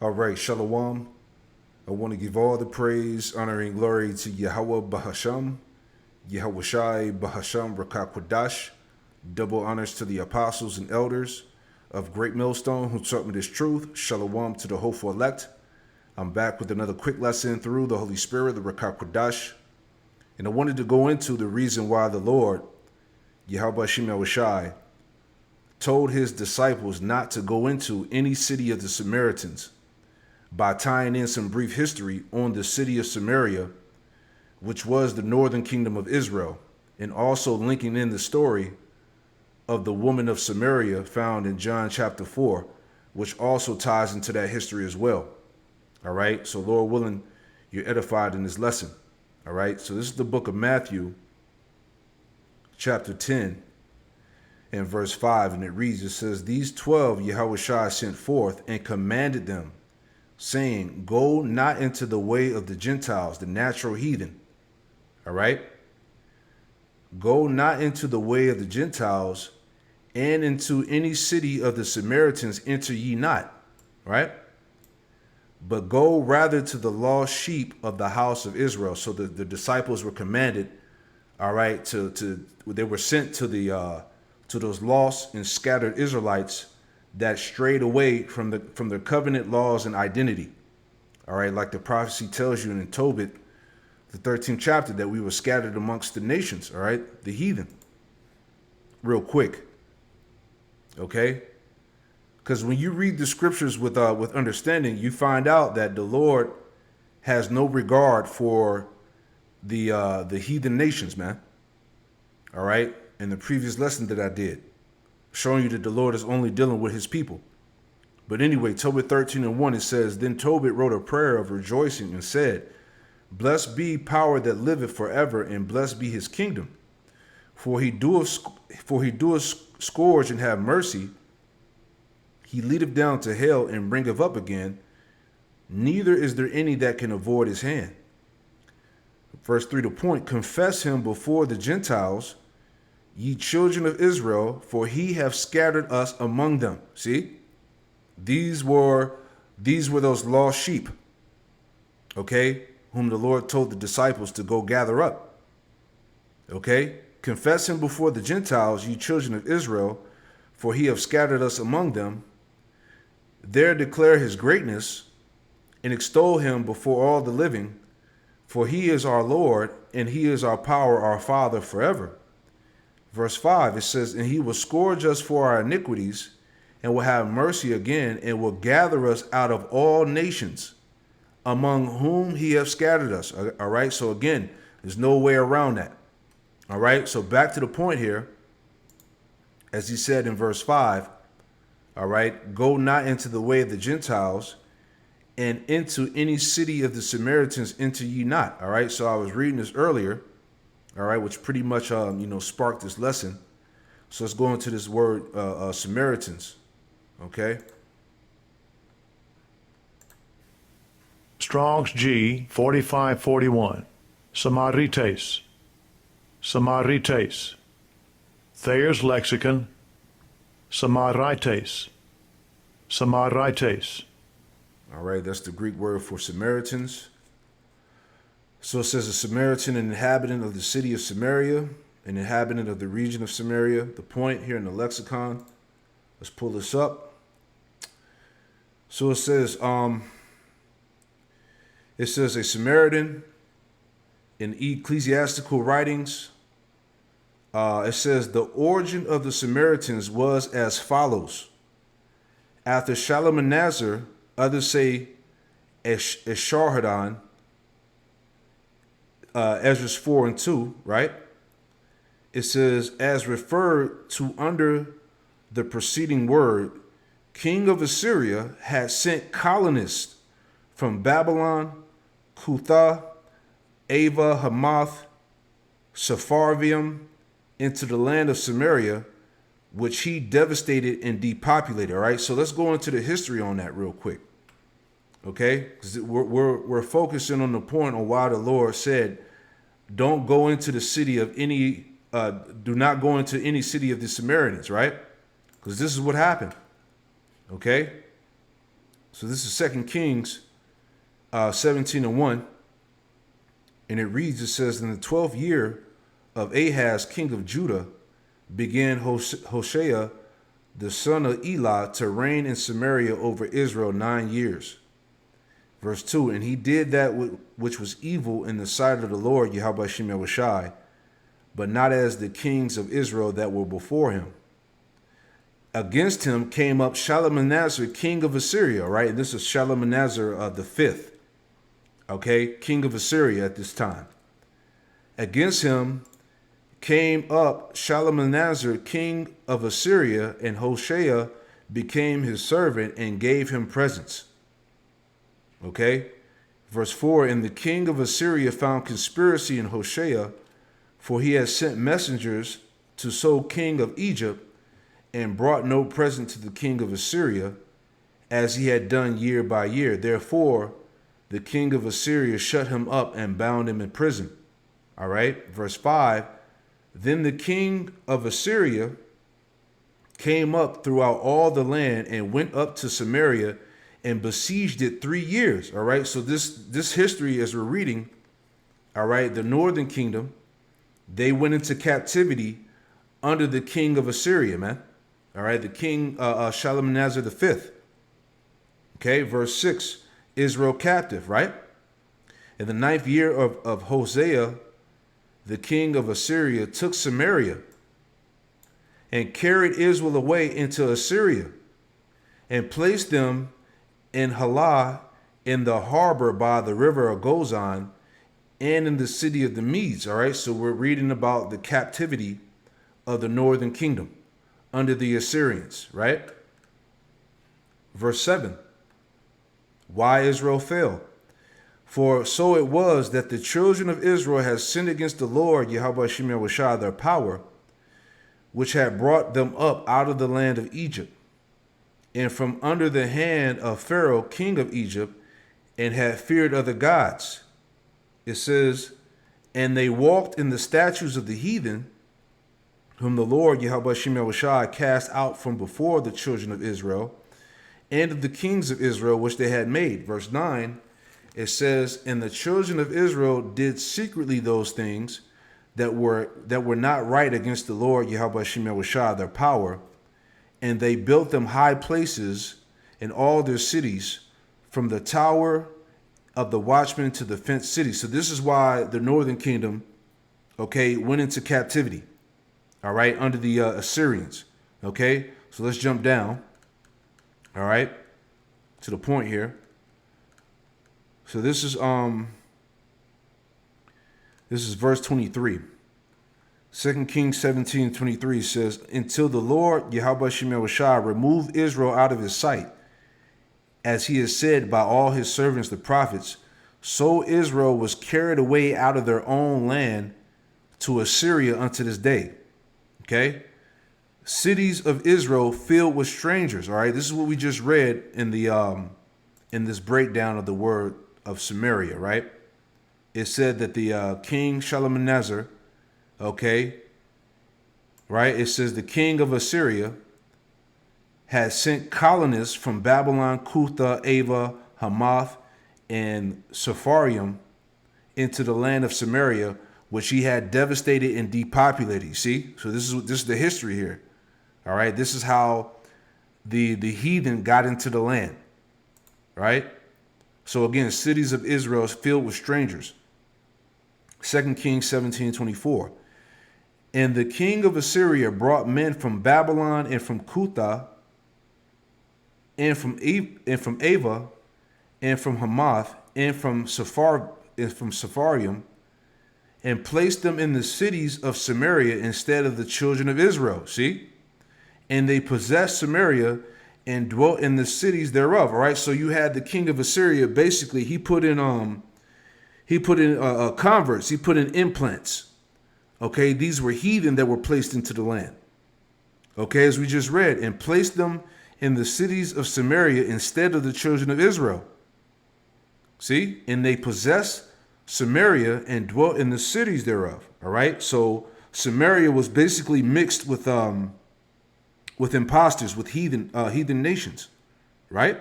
All right, Shalom. I want to give all the praise, honor, and glory to Yahweh Bahasham, Yahweh Shai Bahasham Rakakwadash. Double honors to the apostles and elders of Great Millstone who taught me this truth. Shalom to the hopeful elect. I'm back with another quick lesson through the Holy Spirit, the Rakakwadash. And I wanted to go into the reason why the Lord, Yahweh Shem Shai, told his disciples not to go into any city of the Samaritans, by tying in some brief history on the city of Samaria, which was the northern kingdom of Israel, and also linking in the story of the woman of Samaria found in John chapter 4, which also ties into that history as well. All right, so Lord willing, you're edified in this lesson. All right, so this is the book of Matthew, chapter 10, and verse 5, and it reads, it says, "These 12 Yahweh Shai sent forth and commanded them, saying, go not into the way of the Gentiles, the natural heathen." All right. Go not into the way of the Gentiles, and into any city of the Samaritans enter ye not. Right. But go rather to the lost sheep of the house of Israel. So the disciples were commanded, all right, they were sent to those lost and scattered Israelites that strayed away from the covenant laws and identity. All right, like the prophecy tells you in Tobit, the 13th chapter, that we were scattered amongst the nations, all right, the heathen. Real quick, okay? Because when you read the scriptures with understanding, you find out that the Lord has no regard for the heathen nations, man. All right, in the previous lesson that I did, showing you that the Lord is only dealing with his people. But anyway, Tobit 13:1, it says, "Then Tobit wrote a prayer of rejoicing and said, Blessed be power that liveth forever, and blessed be his kingdom. For he doeth scourge and have mercy. He leadeth down to hell and bringeth up again. Neither is there any that can avoid his hand." Verse 3 to point, "Confess him before the Gentiles, ye children of Israel, for he hath scattered us among them." See, these were those lost sheep, okay, whom the Lord told the disciples to go gather up. Okay, "Confess him before the Gentiles, ye children of Israel, for he hath scattered us among them. There declare his greatness, and extol him before all the living, for he is our Lord, and he is our power, our Father forever." Verse 5, it says, "And he will scourge us for our iniquities, and will have mercy again, and will gather us out of all nations, among whom he hath scattered us." All right, so again, there's no way around that. All right, so back to the point here, as he said in verse 5, all right, "Go not into the way of the Gentiles, and into any city of the Samaritans enter ye not." All right, so I was reading this earlier, all right, which pretty much sparked this lesson. So let's go into this word Samaritans. Okay, Strong's G 4541. Samarites. Samarites. Thayer's Lexicon. Samarites. Samarites. all right, that's the Greek word for Samaritans. So it says, "A Samaritan, an inhabitant of the city of Samaria, an inhabitant of the region of Samaria." The point here in the lexicon, let's pull this up. So it says a Samaritan in ecclesiastical writings. It says the origin of the Samaritans was as follows. After Shalmaneser, others say Esarhaddon, Ezra 4 and 2, right? It says, as referred to under the preceding word, King of Assyria had sent colonists from Babylon, Cutha, Ava, Hamath, Sepharvaim into the land of Samaria, which he devastated and depopulated. All right, so let's go into the history on that real quick. Okay, because we're focusing on the point on why the Lord said, don't go into the city of any, do not go into any city of the Samaritans, right? Because this is what happened. Okay, So this is 2 Kings 17:1. And it reads, it says, in the 12th year of Ahaz, king of Judah, began Hoshea, the son of Elah, to reign in Samaria over Israel 9 years. Verse 2, and he did that which was evil in the sight of the Lord, Yahweh Shem Yahushai, but not as the kings of Israel that were before him. Against him came up Shalmaneser, king of Assyria, right? And this is Shalmaneser the fifth, okay, king of Assyria at this time. Against him came up Shalmaneser, king of Assyria, and Hoshea became his servant and gave him presents. Okay, verse 4, and the king of Assyria found conspiracy in Hoshea, for he had sent messengers to So king of Egypt, and brought no present to the king of Assyria, as he had done year by year. Therefore, the king of Assyria shut him up and bound him in prison. All right, verse 5, then the king of Assyria came up throughout all the land and went up to Samaria and besieged it 3 years. All right, so this history, as we're reading, all right, the northern kingdom, they went into captivity under the king of Assyria, man. All right, the king Shalmaneser the fifth. Okay, verse 6, Israel captive, right? In the 9th year of Hosea, the king of Assyria took Samaria and carried Israel away into Assyria and placed them in Halah, in the harbor by the river of Gozan, and in the city of the Medes. All right, so we're reading about the captivity of the northern kingdom under the Assyrians, right? Verse 7, why Israel fell. For so it was that the children of Israel had sinned against the Lord, Yahweh Shem Yahushai, their power, which had brought them up out of the land of Egypt, and from under the hand of Pharaoh, king of Egypt, and had feared other gods. It says, and they walked in the statutes of the heathen, whom the Lord, Yahweh Shem Yahushai, cast out from before the children of Israel, and of the kings of Israel, which they had made. Verse 9, it says, and the children of Israel did secretly those things that were not right against the Lord, Yahweh Shem Yahushai, their power, and they built them high places in all their cities, from the tower of the watchman to the fenced city. So this is why the northern kingdom, okay, went into captivity, all right, under the Assyrians. Okay, so let's jump down, all right, to the point here. So this is verse 23. 2 Kings 17:23 says, until the Lord, Yahweh Shem Yahushai, remove Israel out of his sight, as he has said by all his servants the prophets, so Israel was carried away out of their own land to Assyria unto this day. Okay? Cities of Israel filled with strangers. All right, this is what we just read in the in this breakdown of the word of Samaria, right? It said that the king Shalmaneser, okay, right? It says the king of Assyria had sent colonists from Babylon, Cutha, Ava, Hamath, and Sepharvaim into the land of Samaria, which he had devastated and depopulated. You see? So this is the history here. All right, this is how the heathen got into the land. Right? So again, cities of Israel is filled with strangers. 2 Kings 17:24. And the king of Assyria brought men from Babylon and from Cutha and from Ava and from Hamath and from Sepharvaim, and placed them in the cities of Samaria instead of the children of Israel. See? And they possessed Samaria and dwelt in the cities thereof. All right. So you had the king of Assyria. Basically, he put in converts. He put in implants. Okay. These were heathen that were placed into the land. Okay. As we just read, and placed them in the cities of Samaria instead of the children of Israel. See? And they possessed Samaria and dwelt in the cities thereof. All right. So Samaria was basically mixed with imposters, with heathen nations, right?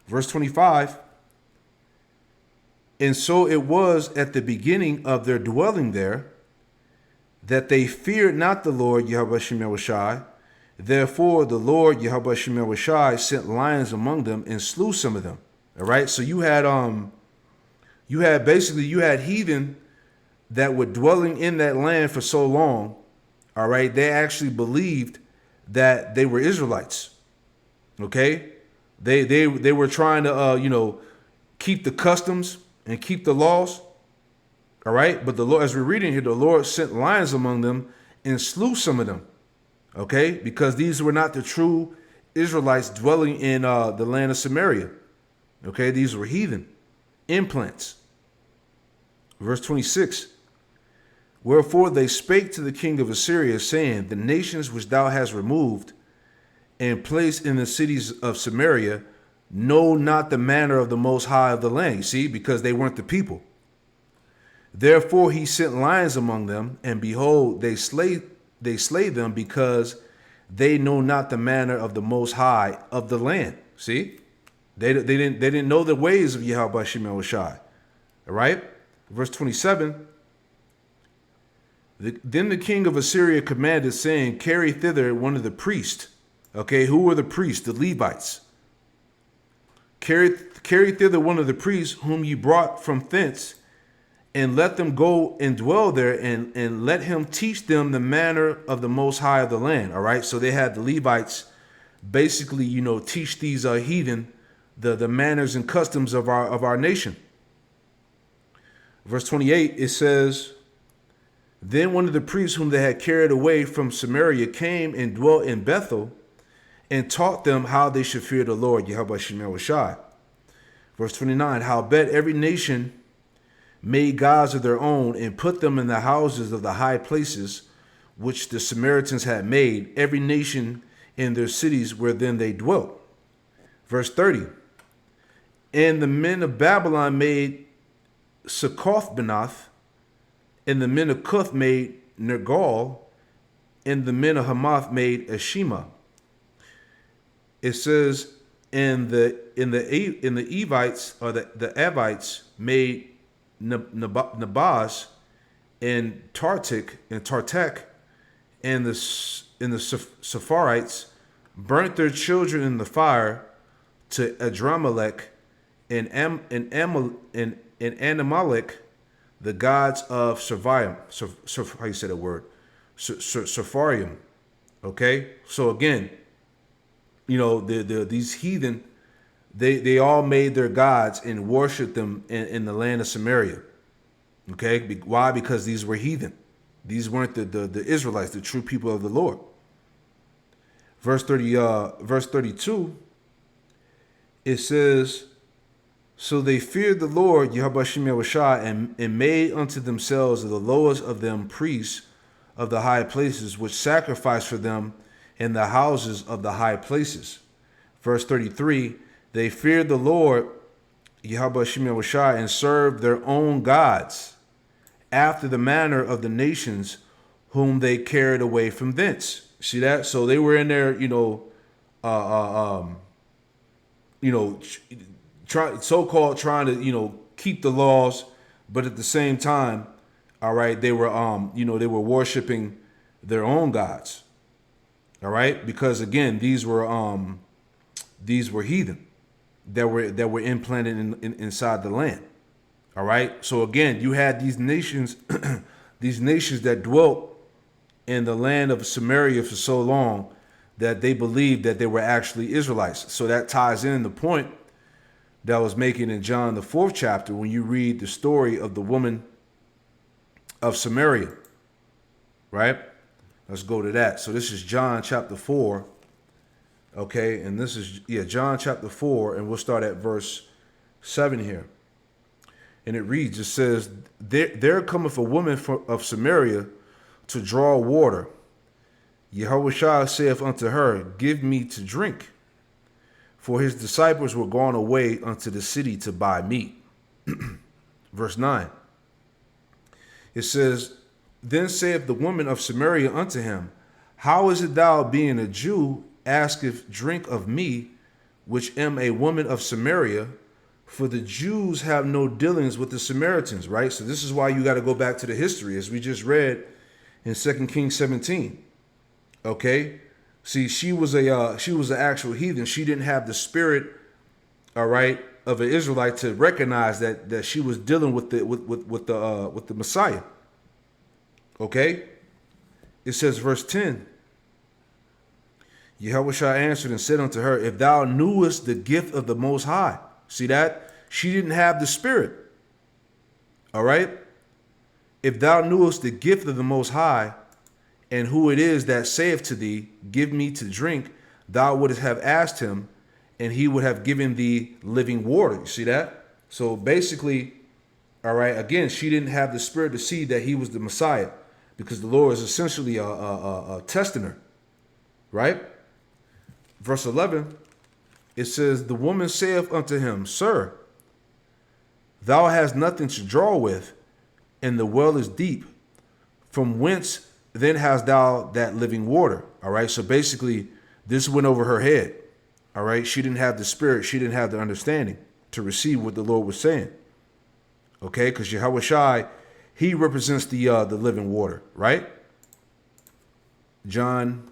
Verse 25. And so it was at the beginning of their dwelling there that they feared not the Lord Yahweh Shem Yahushai. Therefore, the Lord Yahweh Shem Yahushai sent lions among them and slew some of them. All right. So you had heathen that were dwelling in that land for so long. All right. They actually believed that they were Israelites. Okay. They were trying to keep the customs and keep the laws. All right. But the Lord, as we're reading here, the Lord sent lions among them and slew some of them. Okay. Because these were not the true Israelites dwelling in the land of Samaria. Okay. These were heathen implants. Verse 26. Wherefore they spake to the king of Assyria, saying, the nations which thou hast removed and placed in the cities of Samaria know not the manner of the Most High of the land. You see, because they weren't the people. Therefore he sent lions among them, and behold, they slay them, because they know not the manner of the Most High of the land. See, they didn't know the ways of Yahweh Shem Yahushai. All right, verse 27. Then the king of Assyria commanded, saying, carry thither one of the priests. Okay, who were the priests? The Levites. Carry thither one of the priests whom ye brought from thence, and let them go and dwell there, and let him teach them the manner of the Most High of the land. All right, so they had the Levites basically, teach these heathen the manners and customs of our nation. Verse 28, it says, then one of the priests whom they had carried away from Samaria came and dwelt in Bethel, and taught them how they should fear the Lord Yahweh Shem Yahushai. Verse 29, howbeit every nation made gods of their own, and put them in the houses of the high places which the Samaritans had made, every nation in their cities wherein they dwelt. Verse 30, and the men of Babylon made Succoth-Benoth, and the men of Cuth made Nergal, and the men of Hamath made Ashima. It says, and the Evites, or the Avites, made Nabaz and Tartak, and the Sepharites burnt their children in the fire to Adramelech and Anamelech, the gods of Sepharvaim. How you say that word? Sepharvaim. Okay, so again, these heathen, they all made their gods and worshiped them in the land of Samaria. Okay, why? Because these were heathen. These weren't the Israelites, the true people of the Lord. Verse 32, it says, so they feared the Lord Yahweh Shem Yahushai, and made unto themselves the lowest of them priests of the high places, which sacrificed for them in the houses of the high places. Verse 33, they feared the Lord Yahweh Shem Yahushai, and served their own gods after the manner of the nations whom they carried away from thence. See that? So they were in there, so-called trying to, keep the laws, but at the same time, all right, they were, they were worshiping their own gods. All right, because again, these were heathen that were implanted inside the land. All right, so again, you had these nations, that dwelt in the land of Samaria for so long that they believed that they were actually Israelites. So that ties in the point that I was making in John the 4th chapter when you read the story of the woman of Samaria. Right? Let's go to that. So this is John chapter 4. Okay, and this is John chapter 4, and we'll start at verse 7 here. And it reads, it says, there cometh a woman of Samaria to draw water. Yahushua saith unto her, give me to drink. For his disciples were gone away unto the city to buy meat. Verse 9. It says, then saith the woman of Samaria unto him, how is it thou, being a Jew, asketh drink of me, which am a woman of Samaria, for the Jews have no dealings with the Samaritans, right? So this is why you got to go back to the history, as we just read in 2 Kings 17. Okay? See, she was an actual heathen. She didn't have the spirit, all right, of an Israelite to recognize that she was dealing with the Messiah. Okay? It says, verse 10. Yahushua answered and said unto her, if thou knewest the gift of the Most High. See that? She didn't have the spirit. All right? If thou knewest the gift of the Most High, and who it is that saith to thee, give me to drink, thou wouldst have asked him, and he would have given thee living water. You see that? So basically, all right, again, she didn't have the spirit to see that he was the Messiah, because the Lord is essentially testing her. Right? Verse 11, it says, the woman saith unto him, Sir, thou hast nothing to draw with, and the well is deep. From whence then hast thou that living water? All right. So basically, this went over her head. All right. She didn't have the spirit. She didn't have the understanding to receive what the Lord was saying. Okay. Because Yahushua, he represents the living water. Right. John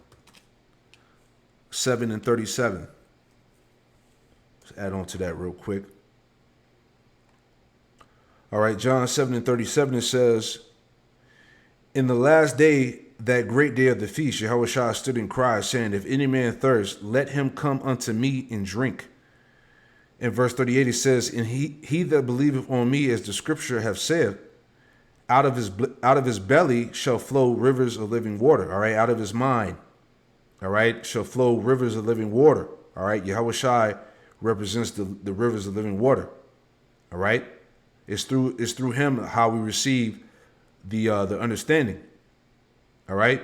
7 and 37. Let's add on to that real quick. All right, John 7 and 37, it says, in the last day, that great day of the feast, Yahushua stood and cried, saying, if any man thirst, let him come unto me and drink. In verse 38, it says, and he that believeth on me, as the scripture have said, out of his belly shall flow rivers of living water. All right, out of his mind, all right, shall flow rivers of living water. All right, Yahushua represents the rivers of living water. All right, it's through him how we receive the understanding. All right,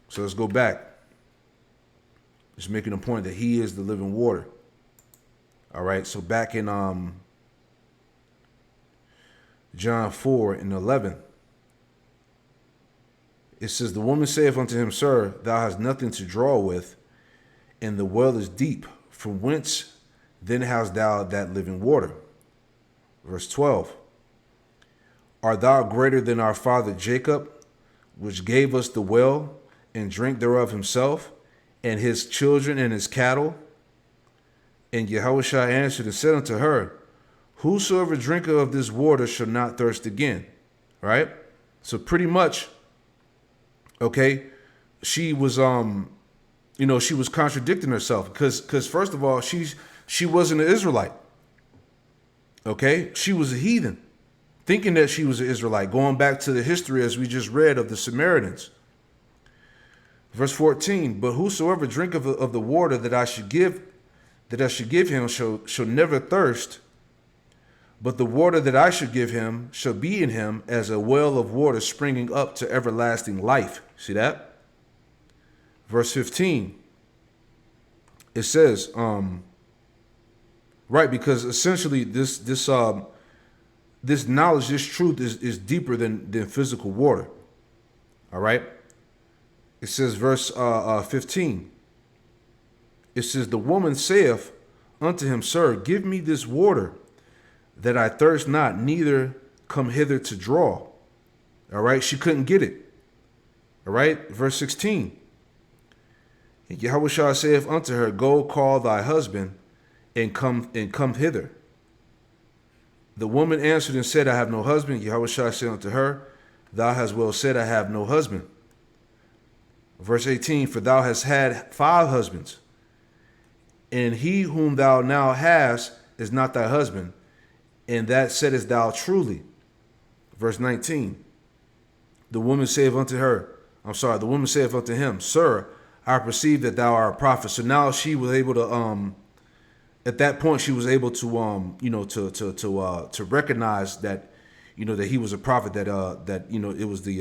so let's go back. Just making a point that he is the living water. All right, so back in John 4 and 11. It says, the woman saith unto him, Sir, thou hast nothing to draw with, and the well is deep. From whence then hast thou that living water? Verse 12. Art thou greater than our father Jacob, which gave us the well, and drank thereof himself, and his children and his cattle? And Yahushua answered and said unto her, whosoever drinketh of this water shall not thirst again. Right? So pretty much, okay, she was she was contradicting herself because first of all, she wasn't an Israelite. Okay, she was a heathen, thinking that she was an Israelite, going back to the history as we just read of the Samaritans. Verse 14, but whosoever drinketh of the water that I should give him shall never thirst, but the water that I should give him shall be in him as a well of water springing up to everlasting life. See that? Verse 15. It says, right, because essentially this knowledge, this truth is deeper than physical water. All right. It says, verse 15. It says, the woman saith unto him, Sir, give me this water, that I thirst not, neither come hither to draw. All right, she couldn't get it. All right, verse 16. And Yahushua saith unto her, Go call thy husband, and come hither. The woman answered and said, I have no husband. Yahushua said unto her, Thou hast well said, I have no husband. Verse 18, for thou hast had 5 husbands, and he whom thou now hast is not thy husband, and that saidest thou truly. Verse 19, the woman saith unto him, Sir, I perceive that thou art a prophet. So now she was able to, at that point, she was able to, to recognize that, that he was a prophet, that it was the,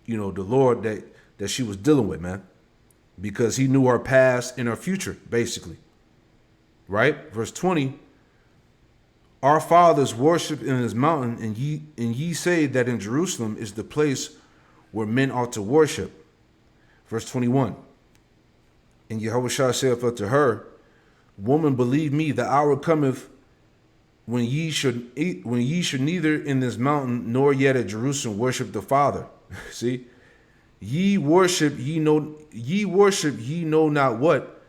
the Lord that she was dealing with, man, because he knew her past and her future, basically. Right? Verse 20, our fathers worship in his mountain, and ye say that in Jerusalem is the place where men ought to worship. Verse 21, And Yahushua saith unto her, Woman, believe me, the hour cometh when ye should neither in this mountain nor yet at Jerusalem worship the Father. See, ye worship ye know not what.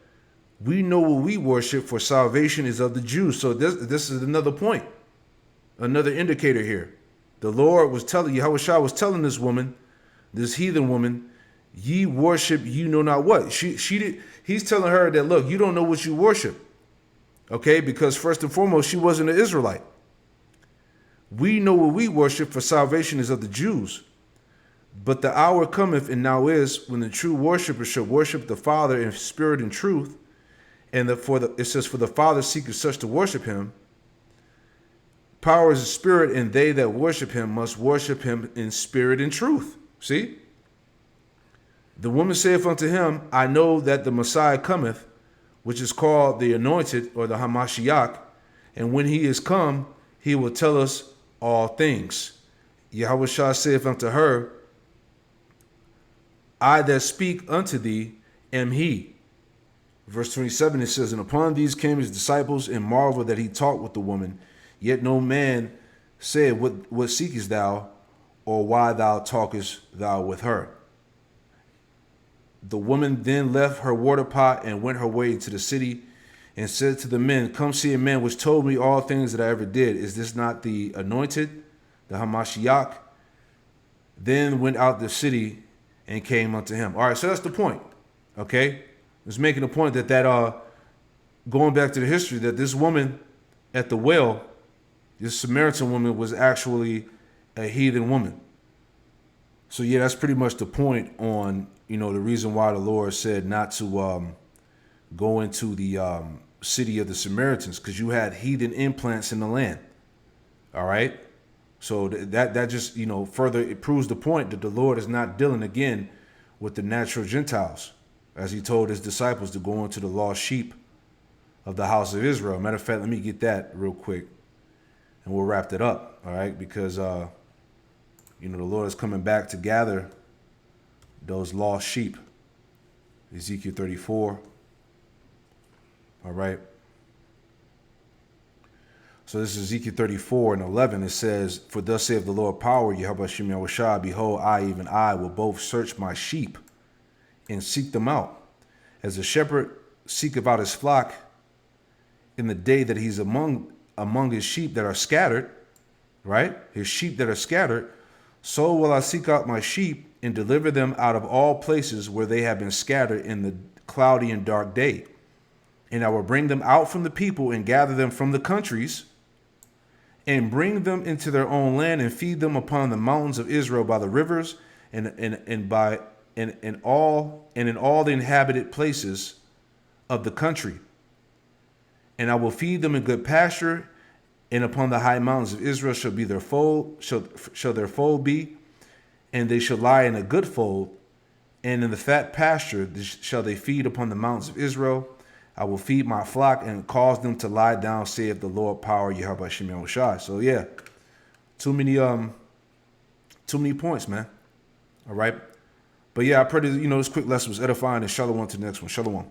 We know what we worship, for salvation is of the Jews. So this is another point, another indicator here. The Lord was telling Yahushua was telling this woman, this heathen woman, ye worship you know not what. He's telling her that, look, you don't know what you worship. Okay, because first and foremost, she wasn't an Israelite. We know what we worship, for salvation is of the Jews. But the hour cometh, and now is, when the true worshippers shall worship the Father in spirit and truth. And it says, for the Father seeketh such to worship him. Power is a spirit, and they that worship him must worship him in spirit and truth. See? The woman saith unto him, I know that the Messiah cometh, which is called the Anointed, or the Hamashiach, and when he is come, he will tell us all things. Yahushua saith unto her, I that speak unto thee am he. Verse 27, it says, And upon these came his disciples, and marveled that he talked with the woman. Yet no man said, What seekest thou, or why thou talkest thou with her? The woman then left her water pot and went her way into the city, and said to the men, Come see a man which told me all things that I ever did. Is this not the Anointed, the Hamashiach? Then went out the city and came unto him. All right, so that's the point. Okay? It's making a point that going back to the history, that this woman at the well, this Samaritan woman, was actually a heathen woman. So yeah, that's pretty much the point on, the reason why the Lord said not to go into the city of the Samaritans, because you had heathen implants in the land. All right. So that just, further, it proves the point that the Lord is not dealing again with the natural Gentiles, as he told his disciples to go into the lost sheep of the house of Israel. Matter of fact, let me get that real quick and we'll wrap it up. All right. Because, the Lord is coming back to gather those lost sheep. Ezekiel 34. All right. So this is Ezekiel 34 and 11. It says, For thus saith the Lord power, Yahushua Yahushua, behold, I, even I, will both search my sheep and seek them out, as a shepherd seeketh out his flock in the day that he's among his sheep that are scattered, right? His sheep that are scattered. So will I seek out my sheep and deliver them out of all places where they have been scattered in the cloudy and dark day. And I will bring them out from the people and gather them from the countries and bring them into their own land and feed them upon the mountains of Israel by the rivers and in all the inhabited places of the country. And I will feed them in good pasture, and upon the high mountains of Israel shall be their fold, shall their fold be, and they shall lie in a good fold, and in the fat pasture shall they feed upon the mountains of Israel. I will feed my flock and cause them to lie down, saith the Lord power, Yahweh Shem Shai. So yeah, too many points, man. All right. But yeah, I pray that, this quick lesson was edifying, and shalom to the next one. Shalom.